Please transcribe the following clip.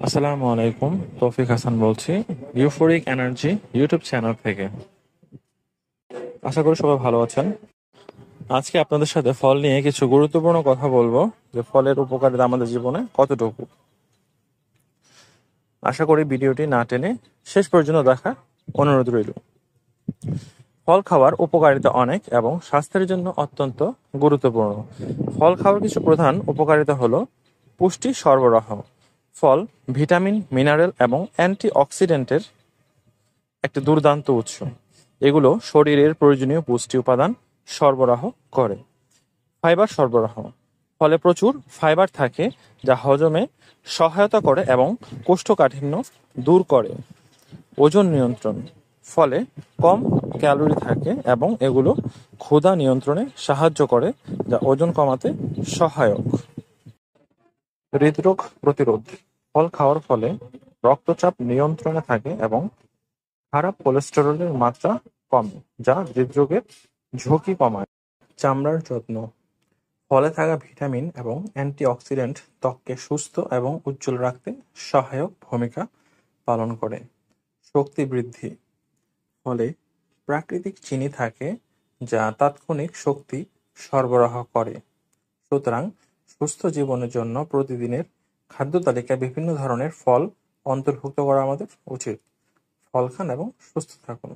আসসালামু আলাইকুম। তৌফিক হাসান বলছি ইউফোরিক এনার্জি ইউটিউব চ্যানেল থেকে। আশা করি সবাই ভালো আছেন। আজকে আপনাদের সাথে ফল নিয়ে কিছু গুরুত্বপূর্ণ কথা বলবো, যে ফলের উপকারিতা আমাদের জীবনে কতটুকু। আশা করি ভিডিওটি না টেনে শেষ পর্যন্ত দেখা অনুরোধ রইল। ফল খাওয়ার উপকারিতা অনেক এবং স্বাস্থ্যের জন্য অত্যন্ত গুরুত্বপূর্ণ। ফল খাওয়ার কিছু প্রধান উপকারিতা হলো পুষ্টি সরবরাহ। ফল ভিটামিন, মিনারেল এবং অ্যান্টিঅক্সিডেন্টের একটি দুর্দান্ত উৎস। এগুলো শরীরের প্রয়োজনীয় পুষ্টি উপাদান সরবরাহ করে। ফাইবার সরবরাহ। ফলে প্রচুর ফাইবার থাকে, যা হজমে সহায়তা করে এবং কোষ্ঠকাঠিন্য দূর করে। ওজন নিয়ন্ত্রণ। ফলে কম ক্যালোরি থাকে এবং এগুলো ক্ষুধা নিয়ন্ত্রণে সাহায্য করে, যা ওজন কমাতে সহায়ক। হৃদরোগ প্রতিরোধ। ফল খাওয়ার ফলে রক্তচাপ নিয়ন্ত্রণে থাকে এবং খারাপ কোলেস্টেরলের মাত্রা কমে, যা হৃদরোগের ঝুঁকি কমায়। চামড়ার যত্ন। ফলে থাকা ভিটামিন এবং অ্যান্টিঅক্সিডেন্ট ত্বককে সুস্থ এবং উজ্জ্বল রাখতে সহায়ক ভূমিকা পালন করে। শক্তি বৃদ্ধি। ফলে প্রাকৃতিক চিনি থাকে, যা তাৎক্ষণিক শক্তি সরবরাহ করে। সুতরাং সুস্থ জীবনের জন্য প্রতিদিনের খাদ্য তালিকায় বিভিন্ন ধরনের ফল অন্তর্ভুক্ত করা আমাদের উচিত। ফল খান এবং সুস্থ থাকুন।